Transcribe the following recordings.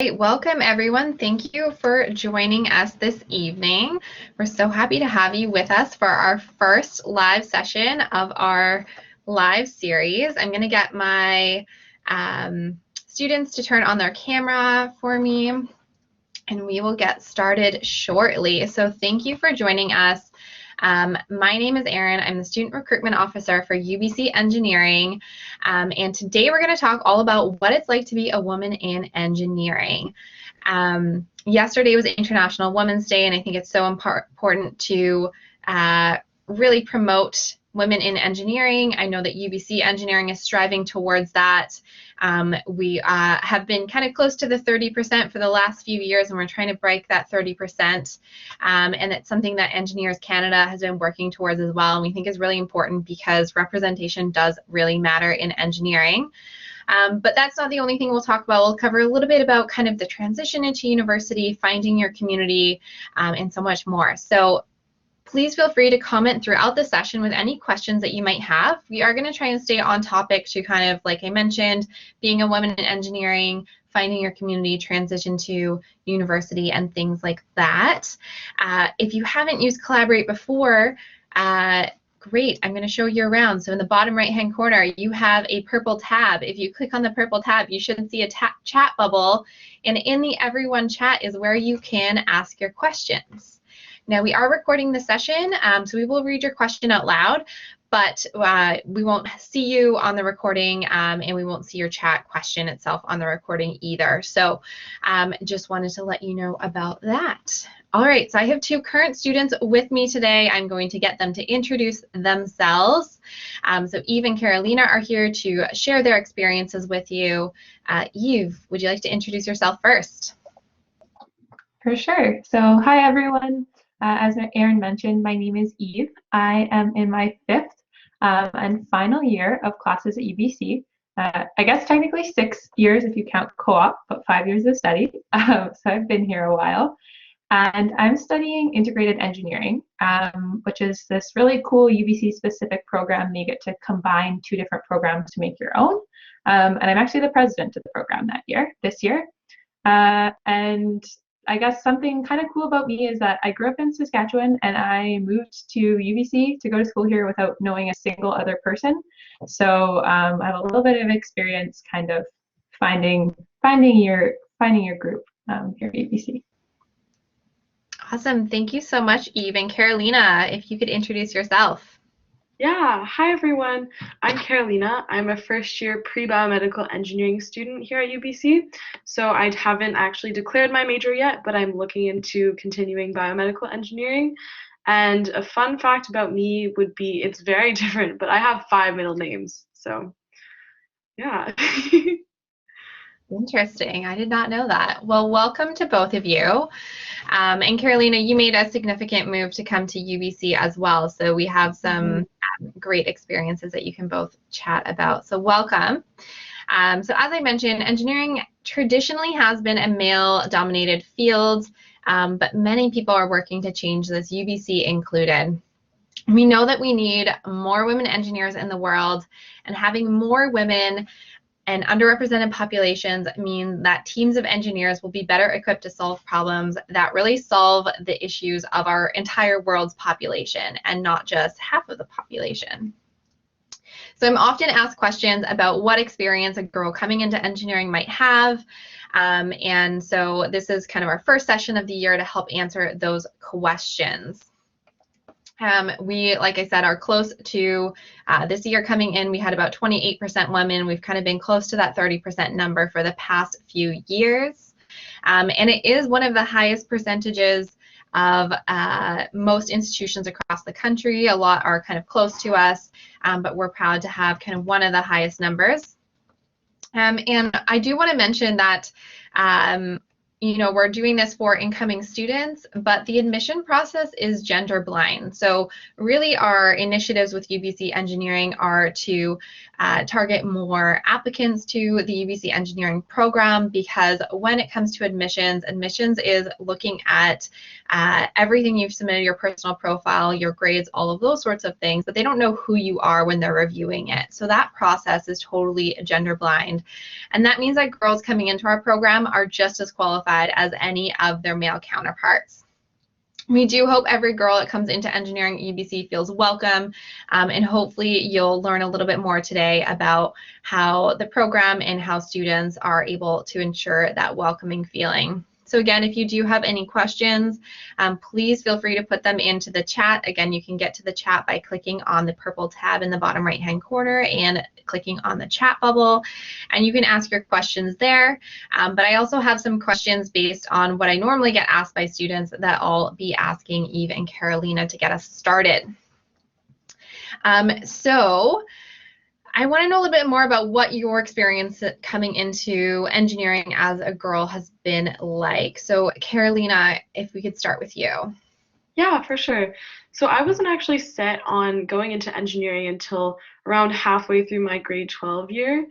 Welcome everyone. Thank you for joining us this evening. We're so happy to have you with us for our first live session of our live series. I'm going to get my students to turn on their camera for me, and we will get started shortly. So thank you for joining us. My name is Erin. I'm the Student Recruitment Officer for UBC Engineering, and today we're going to talk all about what it's like to be a woman in engineering. Yesterday was International Women's Day, and I think it's so important to really promote women in engineering. I know that UBC Engineering is striving towards that. We have been kind of close to the 30% for the last few years, and we're trying to break that 30%. And it's something that Engineers Canada has been working towards as well, and we think is really important because representation does really matter in engineering. But that's not the only thing we'll talk about. We'll cover a little bit about kind of the transition into university, finding your community, and so much more. So please feel free to comment throughout the session with any questions that you might have. We are going to try and stay on topic to kind of, like I mentioned, being a woman in engineering, finding your community, transition to university, and things like that. If you haven't used Collaborate before, great, I'm going to show you around. So in the bottom right-hand corner, you have a purple tab. If you click on the purple tab, you should see a chat bubble, and in the Everyone chat is where you can ask your questions. Now, we are recording the session, so we will read your question out loud, but we won't see you on the recording, and we won't see your chat question itself on the recording either. So just wanted to let you know about that. All right, so I have two current students with me today. I'm going to get them to introduce themselves. So Eve and Karolina are here to share their experiences with you. Eve, would you like to introduce yourself first? For sure. So hi, everyone. As Erin mentioned, my name is Eve. I am in my fifth and final year of classes at UBC. I guess technically 6 years if you count co-op, but 5 years of study. So I've been here a while. And I'm studying integrated engineering, which is this really cool UBC-specific program. You get to combine 2 different programs to make your own. And I'm actually the president of the program this year. And I guess something kind of cool about me is that I grew up in Saskatchewan and I moved to UBC to go to school here without knowing a single other person. So I have a little bit of experience kind of finding your group here at UBC. Awesome. Thank you so much, Eve. And Karolina, if you could introduce yourself. Yeah, hi everyone. I'm Karolina. I'm a first-year pre-biomedical engineering student here at UBC. So I haven't actually declared my major yet, but I'm looking into continuing biomedical engineering. And a fun fact about me would be it's very different, but I have 5 middle names. So yeah. Interesting. I did not know that. Well, welcome to both of you. And Karolina, you made a significant move to come to UBC as well. So we have some great experiences that you can both chat about. So welcome. So as I mentioned, engineering traditionally has been a male-dominated field, but many people are working to change this, UBC included. We know that we need more women engineers in the world, and having more women and underrepresented populations mean that teams of engineers will be better equipped to solve problems that really solve the issues of our entire world's population and not just half of the population. So I'm often asked questions about what experience a girl coming into engineering might have. And so this is kind of our first session of the year to help answer those questions. We, like I said, are close to this year coming in. We had about 28% women. We've kind of been close to that 30% number for the past few years. And it is one of the highest percentages of most institutions across the country. A lot are kind of close to us, but we're proud to have kind of one of the highest numbers. And I do want to mention that we're doing this for incoming students, but the admission process is gender blind. So really our initiatives with UBC Engineering are to target more applicants to the UBC Engineering program, because when it comes to admissions is looking at everything you've submitted, your personal profile, your grades, all of those sorts of things, but they don't know who you are when they're reviewing it. So that process is totally gender blind. And that means that girls coming into our program are just as qualified as any of their male counterparts. We do hope every girl that comes into engineering at UBC feels welcome, and hopefully you'll learn a little bit more today about how the program and how students are able to ensure that welcoming feeling. So again, if you do have any questions, please feel free to put them into the chat. Again, you can get to the chat by clicking on the purple tab in the bottom right-hand corner and clicking on the chat bubble, and you can ask your questions there. But I also have some questions based on what I normally get asked by students that I'll be asking Eve and Karolina to get us started. So I want to know a little bit more about what your experience coming into engineering as a girl has been like. So Karolina, if we could start with you. Yeah, for sure. So I wasn't actually set on going into engineering until around halfway through my grade 12 year,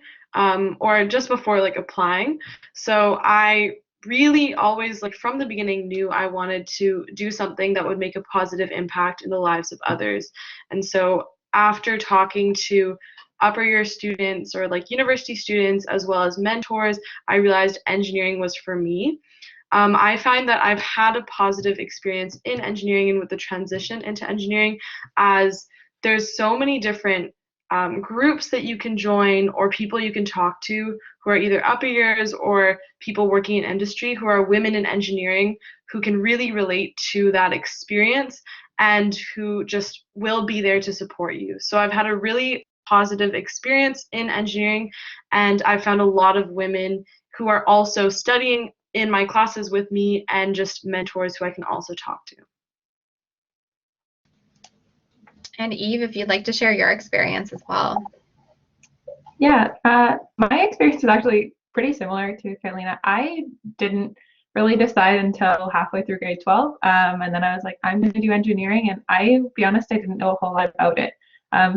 or just before like applying. So I really always, like from the beginning, knew I wanted to do something that would make a positive impact in the lives of others. And so after talking to upper year students or like university students as well as mentors, I realized engineering was for me. I find that I've had a positive experience in engineering and with the transition into engineering, as there's so many different groups that you can join or people you can talk to who are either upper years or people working in industry who are women in engineering, who can really relate to that experience and who just will be there to support you. So I've had a really positive experience in engineering, and I've found a lot of women who are also studying in my classes with me and just mentors who I can also talk to. And Eve, if you'd like to share your experience as well. Yeah, my experience is actually pretty similar to Karolina. I didn't really decide until halfway through grade 12, and then I was like, I'm going to do engineering, and I'll be honest, I didn't know a whole lot about it.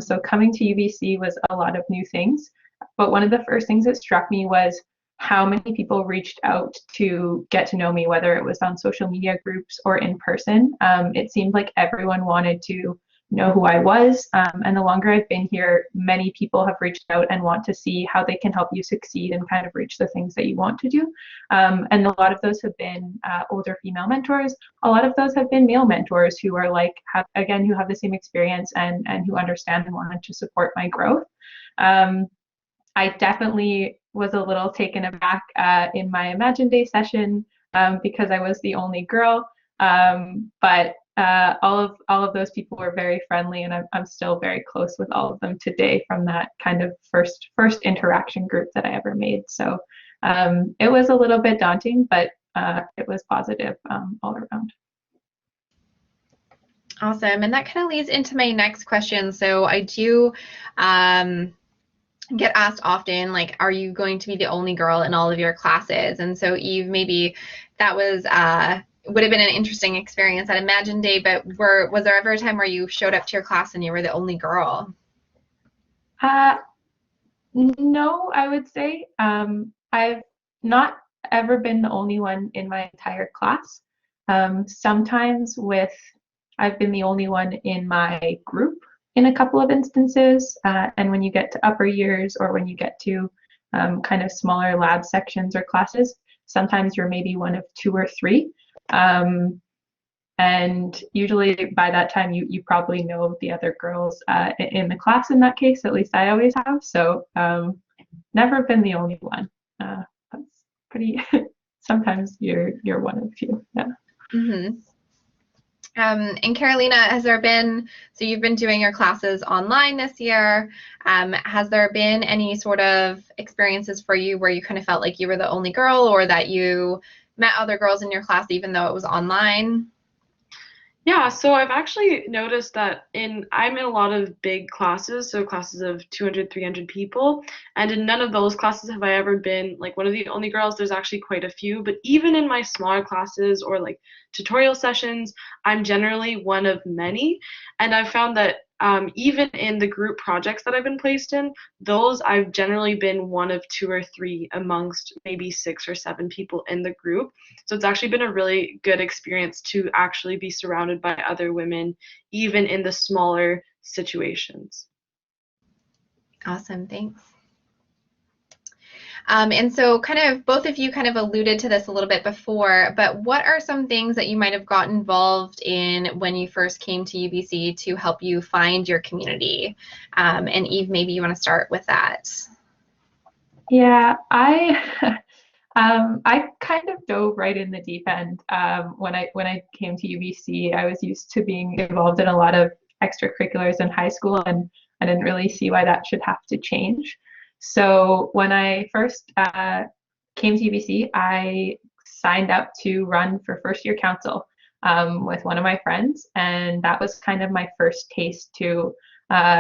So coming to UBC was a lot of new things, but one of the first things that struck me was how many people reached out to get to know me, whether it was on social media groups or in person. It seemed like everyone wanted to know who I was, and the longer I've been here, many people have reached out and want to see how they can help you succeed and kind of reach the things that you want to do. And a lot of those have been older female mentors. A lot of those have been male mentors who are like, who have the same experience and who understand and wanted to support my growth. I definitely was a little taken aback in my Imagine Day session because I was the only girl, but all of those people were very friendly, and I'm still very close with all of them today from that kind of first interaction group that I ever made. So it was a little bit daunting, but it was positive all around. Awesome, and that kind of leads into my next question. So I do get asked often, like, are you going to be the only girl in all of your classes? And so Eve, maybe that was would have been an interesting experience at Imagine Day, but was there ever a time where you showed up to your class and you were the only girl? No, I would say I've not ever been the only one in my entire class. Sometimes I've been the only one in my group in a couple of instances, and when you get to upper years or when you get to kind of smaller lab sections or classes, sometimes you're maybe one of two or three. And usually by that time, you probably know the other girls in the class in that case, at least I always have. So never been the only one. That's pretty, sometimes you're one of few, yeah. Mm-hmm. And Karolina, has there been, so you've been doing your classes online this year, has there been any sort of experiences for you where you kind of felt like you were the only girl, or that you met other girls in your class even though it was online? Yeah, so I've actually noticed that I'm in a lot of big classes, so classes of 200, 300 people, and in none of those classes have I ever been like one of the only girls. There's actually quite a few, but even in my smaller classes or like tutorial sessions, I'm generally one of many, and I've found that even in the group projects that I've been placed in, those I've generally been one of two or three amongst maybe 6 or 7 people in the group. So it's actually been a really good experience to actually be surrounded by other women, even in the smaller situations. Awesome, thanks. And so kind of both of you kind of alluded to this a little bit before, but what are some things that you might have got involved in when you first came to UBC to help you find your community? And Eve, maybe you want to start with that. Yeah, I I kind of dove right in the deep end. When I came to UBC, I was used to being involved in a lot of extracurriculars in high school, and I didn't really see why that should have to change. So when I first came to UBC, I signed up to run for first year council with one of my friends, and that was kind of my first taste to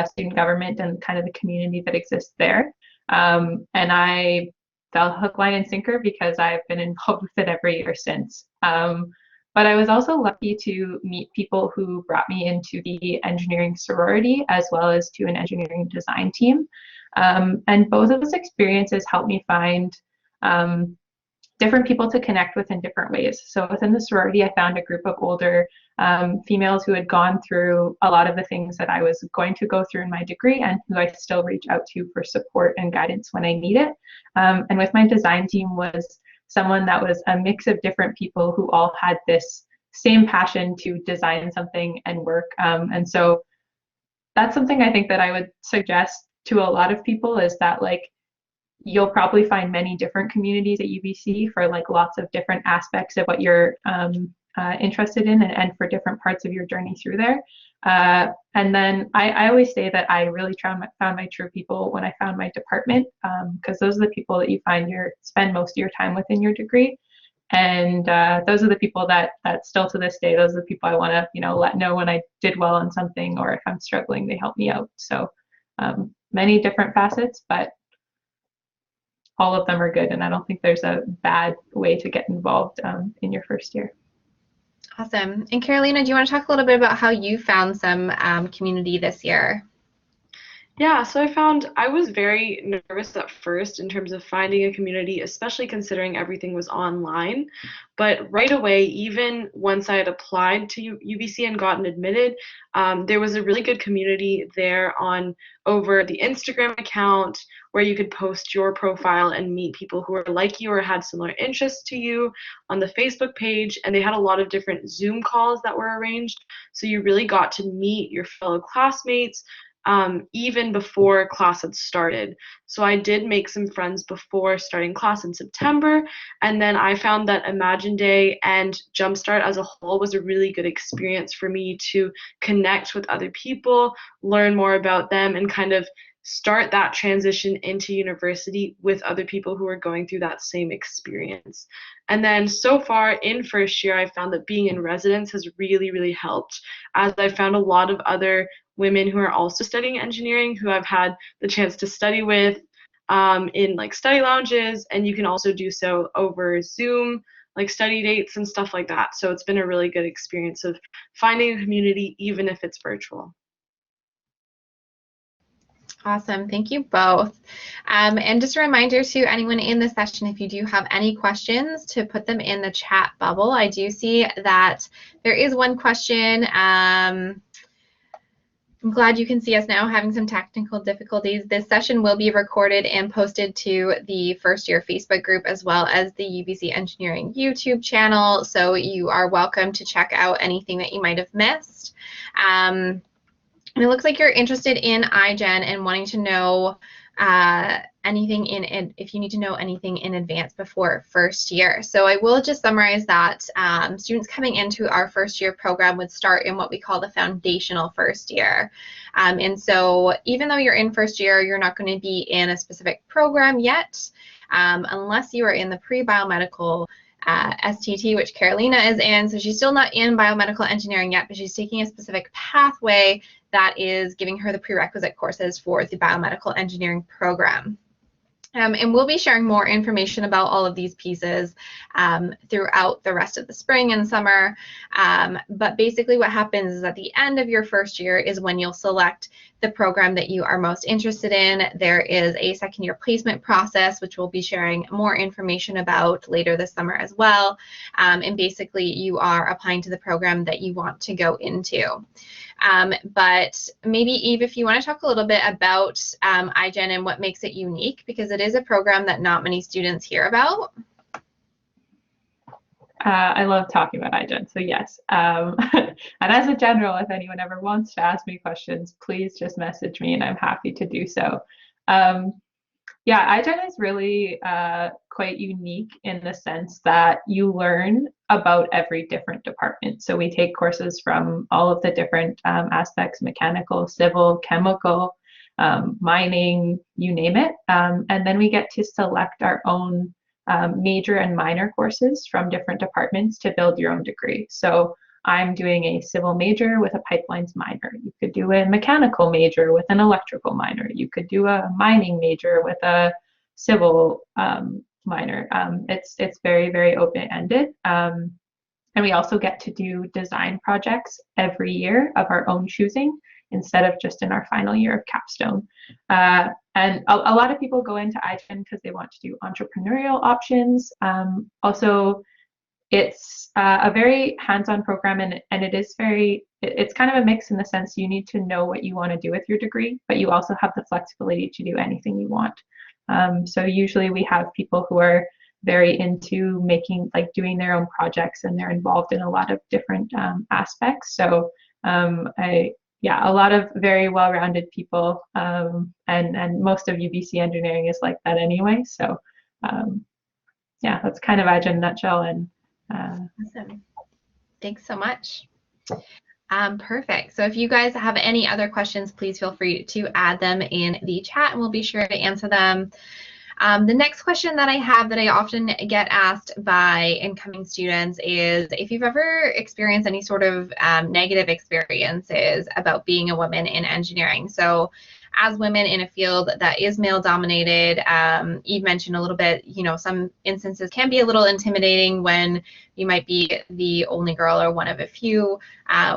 student government and kind of the community that exists there. And I fell hook, line, and sinker because I've been involved with it every year since. But I was also lucky to meet people who brought me into the engineering sorority as well as to an engineering design team. And both of those experiences helped me find different people to connect with in different ways. So within the sorority, I found a group of older females who had gone through a lot of the things that I was going to go through in my degree and who I still reach out to for support and guidance when I need it. And with my design team was someone that was a mix of different people who all had this same passion to design something and work. And so that's something I think that I would suggest to a lot of people is that like you'll probably find many different communities at UBC for like lots of different aspects of what you're interested in and for different parts of your journey through there. And then I always say that I really found my true people when I found my department because those are the people that you spend most of your time with in your degree. And those are the people that still to this day, those are the people I want to, let know when I did well on something or if I'm struggling, they help me out. So many different facets, but all of them are good, and I don't think there's a bad way to get involved in your first year. Awesome. And Karolina, do you want to talk a little bit about how you found some community this year? Yeah, so I found I was very nervous at first in terms of finding a community, especially considering everything was online. But right away, even once I had applied to UBC and gotten admitted, there was a really good community there on over the Instagram account where you could post your profile and meet people who were like you or had similar interests to you on the Facebook page. And they had a lot of different Zoom calls that were arranged. So you really got to meet your fellow classmates even before class had started. So I did make some friends before starting class in September, and then I found that Imagine Day and Jumpstart as a whole was a really good experience for me to connect with other people, learn more about them, and kind of start that transition into university with other people who are going through that same experience. And then so far in first year, I found that being in residence has really, really helped, as I found a lot of other women who are also studying engineering who I've had the chance to study with in like study lounges, and you can also do so over Zoom, like study dates and stuff like that. So it's been a really good experience of finding a community even if it's virtual. Awesome. Thank you both. And just a reminder to anyone in the session, if you do have any questions, to put them in the chat bubble. I do see that there is one question. I'm glad you can see us now, having some technical difficulties. This session will be recorded and posted to the first year Facebook group as well as the UBC Engineering YouTube channel. So you are welcome to check out anything that you might have missed. And it looks like you're interested in IGEN and wanting to know anything if you need to know anything in advance before first year. So I will just summarize that students coming into our first year program would start in what we call the foundational first year. And so even though you're in first year, you're not going to be in a specific program yet unless you are in the pre-biomedical STT, which Karolina is in. So she's still not in biomedical engineering yet, but she's taking a specific pathway that is giving her the prerequisite courses for the biomedical engineering program. And we'll be sharing more information about all of these pieces throughout the rest of the spring and summer. But basically what happens is at the end of your first year is when you'll select the program that you are most interested in. There is a second year placement process, which we'll be sharing more information about later this summer as well. And basically you are applying to the program that you want to go into. But maybe Eve, if you want to talk a little bit about IGEN and what makes it unique, because it is a program that not many students hear about. I love talking about IGEN, so yes. And as a general, if anyone ever wants to ask me questions, please just message me and I'm happy to do so. Yeah, IGEN is really quite unique in the sense that you learn about every different department. So we take courses from all of the different aspects, mechanical, civil, chemical, mining, you name it. And then we get to select our own major and minor courses from different departments to build your own degree. So I'm doing a civil major with a pipelines minor. You could do a mechanical major with an electrical minor. You could do a mining major with a civil minor. It's very, very open-ended. And we also get to do design projects every year of our own choosing instead of just in our final year of capstone. And a lot of people go into IGEN because they want to do entrepreneurial options. Also, it's a very hands-on program, and it is it's kind of a mix in the sense you need to know what you want to do with your degree, but you also have the flexibility to do anything you want. So usually we have people who are very into doing their own projects, and they're involved in a lot of different aspects. So yeah, a lot of very well-rounded people, and most of UBC engineering is like that anyway. So yeah, that's kind of IGEN in a nutshell. And awesome. Thanks so much. Perfect. So if you guys have any other questions, please feel free to add them in the chat and we'll be sure to answer them. The next question that I have that I often get asked by incoming students is if you've ever experienced any sort of negative experiences about being a woman in engineering. So as women in a field that is male dominated, Eve mentioned a little bit, some instances can be a little intimidating when you might be the only girl or one of a few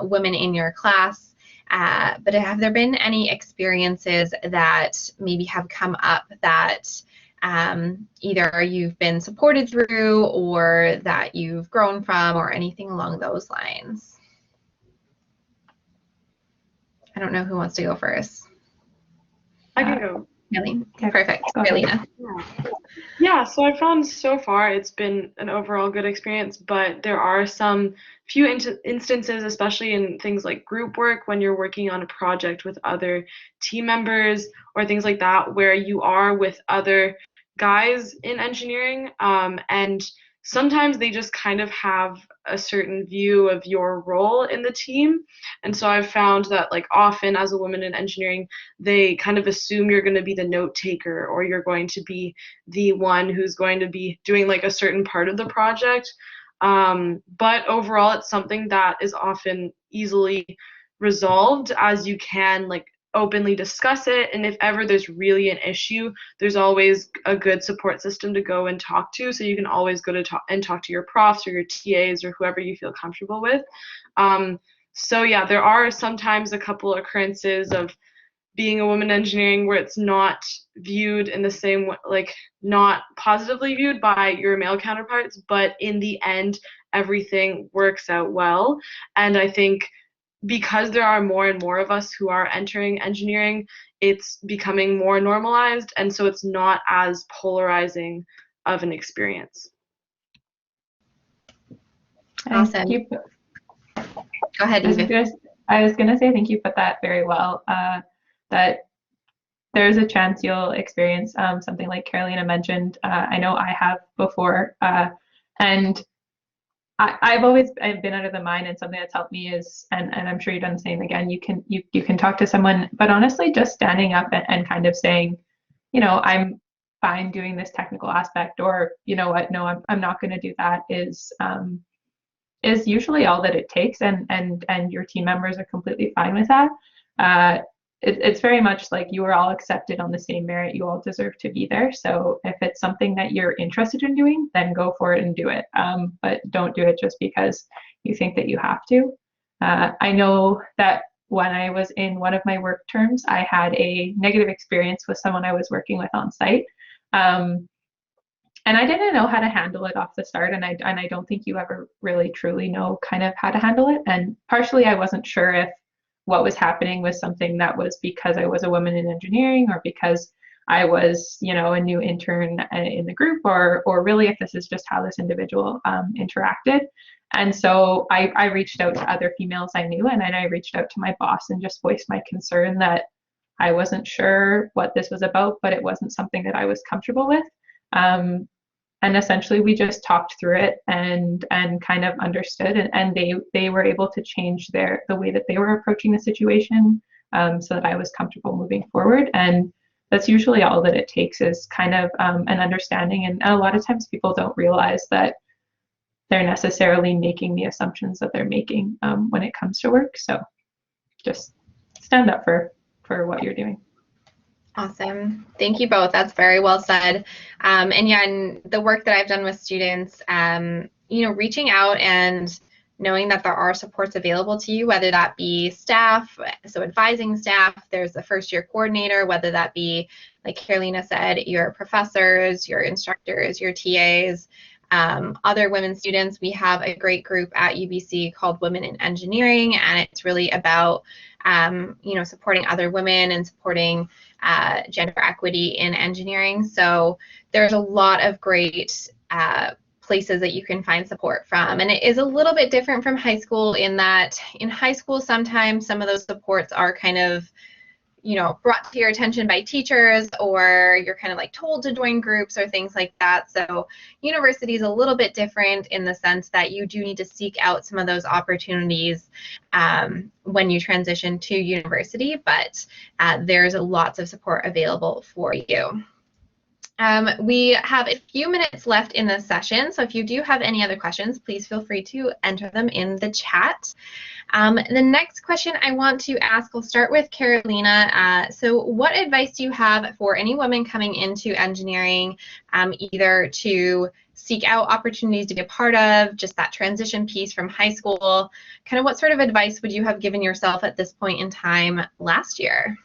women in your class. But have there been any experiences that maybe have come up that either you've been supported through or that you've grown from or anything along those lines? I don't know who wants to go first. I can go. Really? Perfect. Karolina. Yeah, so I found so far it's been an overall good experience, but there are some few instances, especially in things like group work, when you're working on a project with other team members or things like that, where you are with other guys in engineering, and sometimes they just kind of have a certain view of your role in the team. And so I've found that often as a woman in engineering, they kind of assume you're going to be the note taker or you're going to be the one who's going to be doing a certain part of the project. But overall, it's something that is often easily resolved as you can openly discuss it, and if ever there's really an issue, there's always a good support system to go and talk to, so you can always go to talk to your profs or your TAs or whoever you feel comfortable with. So yeah, there are sometimes a couple occurrences of being a woman in engineering where it's not viewed in the same way, not positively viewed by your male counterparts, but in the end everything works out well. And I think because there are more and more of us who are entering engineering, it's becoming more normalized, and so it's not as polarizing of an experience. Awesome. Go ahead, Eva. I was going to say, I think you put that very well, that there's a chance you'll experience something like Karolina mentioned. I know I have before, and I've always been out of the mine, and something that's helped me is, and I'm sure you've done the same again, you can talk to someone, but honestly just standing up and kind of saying, fine doing this technical aspect, or you know what, no, I'm not going to do that, is usually all that it takes, and your team members are completely fine with that. It's very much like you are all accepted on the same merit. You all deserve to be there. So if it's something that you're interested in doing, then go for it and do it. But don't do it just because you think that you have to. I know that when I was in one of my work terms, I had a negative experience with someone I was working with on site. And I didn't know how to handle it off the start, and I don't think you ever really truly know kind of how to handle it. And partially, I wasn't sure if what was happening was something that was because I was a woman in engineering, or because I was, you know, a new intern in the group, or really if this is just how this individual interacted. And so I reached out to other females I knew, and then I reached out to my boss and just voiced my concern that I wasn't sure what this was about, but it wasn't something that I was comfortable with. And essentially we just talked through it and kind of understood, and they were able to change the way that they were approaching the situation, so that I was comfortable moving forward. And that's usually all that it takes, is kind of an understanding. And a lot of times people don't realize that they're necessarily making the assumptions that they're making when it comes to work. So just stand up for what you're doing. Awesome. Thank you both. That's very well said. And yeah, and the work that I've done with students, you know, reaching out and knowing that there are supports available to you, whether that be staff, so advising staff, there's the first year coordinator, whether that be, like Karolina said, your professors, your instructors, your TAs, other women students. We have a great group at UBC called Women in Engineering, and it's really about you know, supporting other women and supporting gender equity in engineering. So there's a lot of great places that you can find support from. And it is a little bit different from high school in that in high school, sometimes some of those supports are kind of, you know, brought to your attention by teachers, or you're kind of like told to join groups or things like that. So university is a little bit different in the sense that you do need to seek out some of those opportunities when you transition to university, but there's lots of support available for you. We have a few minutes left in this session, so if you do have any other questions, please feel free to enter them in the chat. The next question I want to ask, we'll start with Karolina. So what advice do you have for any women coming into engineering, either to seek out opportunities to be a part of, just that transition piece from high school? Kind of what sort of advice would you have given yourself at this point in time last year?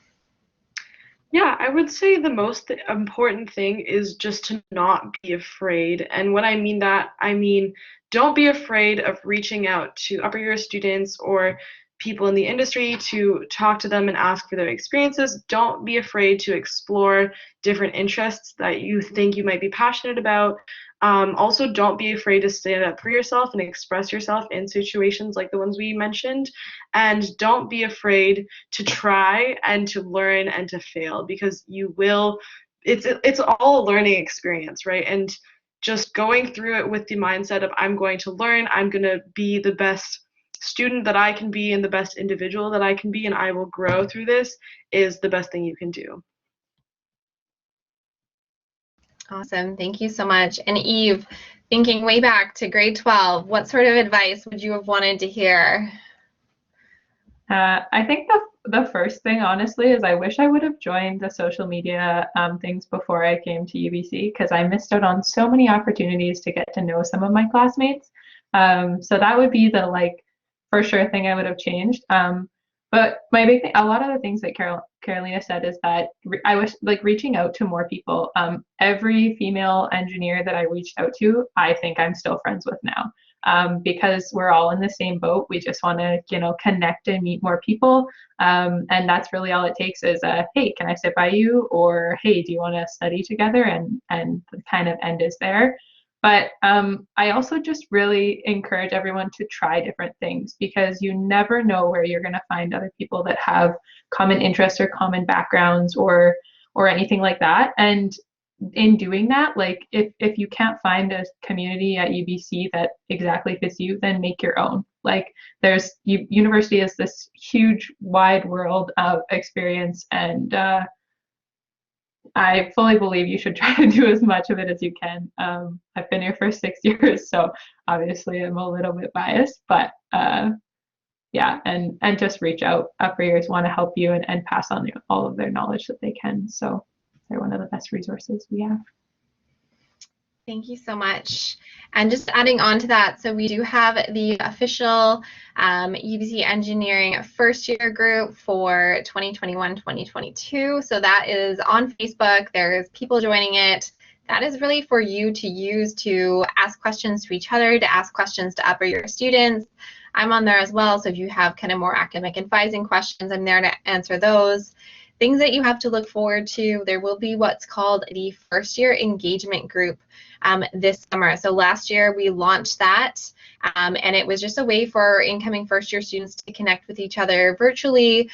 Yeah, I would say the most important thing is just to not be afraid. And when I mean that, I mean don't be afraid of reaching out to upper year students or people in the industry to talk to them and ask for their experiences. Don't be afraid to explore different interests that you think you might be passionate about. Also, don't be afraid to stand up for yourself and express yourself in situations like the ones we mentioned. And don't be afraid to try and to learn and to fail, because you will. It's all a learning experience, right? And just going through it with the mindset of I'm going to learn, I'm going to be the best student that I can be and the best individual that I can be, and I will grow through this, is the best thing you can do. Awesome. Thank you so much. And Eve, thinking way back to grade 12, what sort of advice would you have wanted to hear? I think the first thing, honestly, is I wish I would have joined the social media things before I came to UBC, because I missed out on so many opportunities to get to know some of my classmates. So that would be the like for sure thing I would have changed. But my big thing, a lot of the things that Karolina said is that I was like reaching out to more people. Every female engineer that I reached out to, I think I'm still friends with now. Because we're all in the same boat. We just want to, you know, connect and meet more people. And that's really all it takes is hey, can I sit by you? Or hey, do you want to study together? And the kind of end is there. But I also just really encourage everyone to try different things, because you never know where you're going to find other people that have common interests or common backgrounds or anything like that. And in doing that, like if you can't find a community at UBC that exactly fits you, then make your own. Like university is this huge wide world of experience, and I fully believe you should try to do as much of it as you can. I've been here for 6 years, so obviously I'm a little bit biased, but yeah, and just reach out. Upper years want to help you and pass on all of their knowledge that they can. So they're one of the best resources we have. Thank you so much. And just adding on to that, so we do have the official UBC Engineering first year group for 2021-2022. So that is on Facebook. There's people joining it. That is really for you to use to ask questions to each other, to ask questions to upper year students. I'm on there as well, so if you have kind of more academic advising questions, I'm there to answer those. Things that you have to look forward to, there will be what's called the first year engagement group this summer. So last year we launched that, and it was just a way for incoming first year students to connect with each other virtually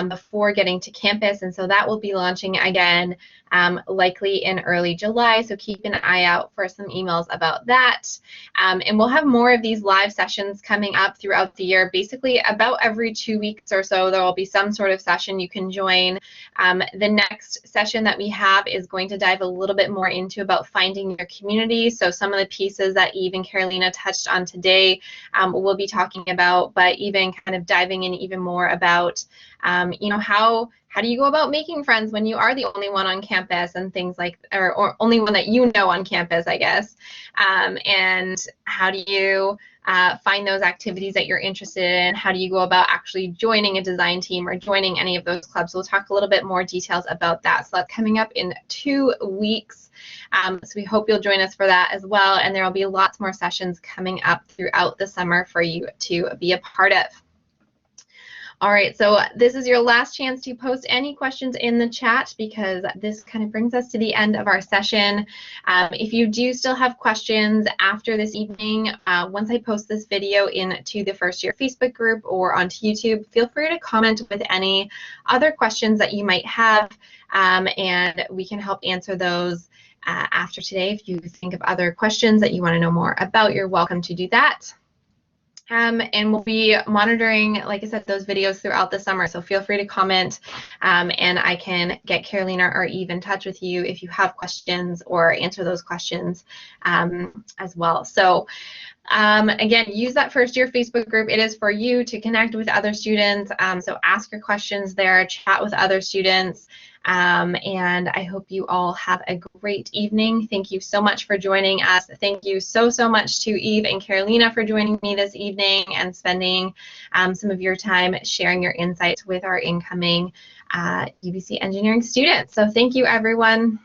before getting to campus, and so that will be launching again likely in early July, so keep an eye out for some emails about that. And we'll have more of these live sessions coming up throughout the year. Basically about every 2 weeks or so there will be some sort of session you can join. The next session that we have is going to dive a little bit more into about finding your community. So some of the pieces that Eve and Karolina touched on today we'll be talking about, but even kind of diving in even more about you know, how do you go about making friends when you are the only one on campus and things like, or only one that you know on campus, I guess, and how do you find those activities that you're interested in? How do you go about actually joining a design team or joining any of those clubs? We'll talk a little bit more details about that. So that's coming up in 2 weeks. So we hope you'll join us for that as well. And there will be lots more sessions coming up throughout the summer for you to be a part of. All right, so this is your last chance to post any questions in the chat because this kind of brings us to the end of our session. If you do still have questions after this evening, once I post this video into the first year Facebook group or onto YouTube, feel free to comment with any other questions that you might have, and we can help answer those after today. If you think of other questions that you want to know more about, you're welcome to do that. And we'll be monitoring, like I said, those videos throughout the summer. So feel free to comment, and I can get Karolina or Eve in touch with you if you have questions or answer those questions as well. So again, use that first year Facebook group. It is for you to connect with other students. So ask your questions there, chat with other students. And I hope you all have a great evening. Thank you so much for joining us. Thank you so much to Eve and Karolina for joining me this evening and spending some of your time sharing your insights with our incoming UBC engineering students. So thank you, everyone.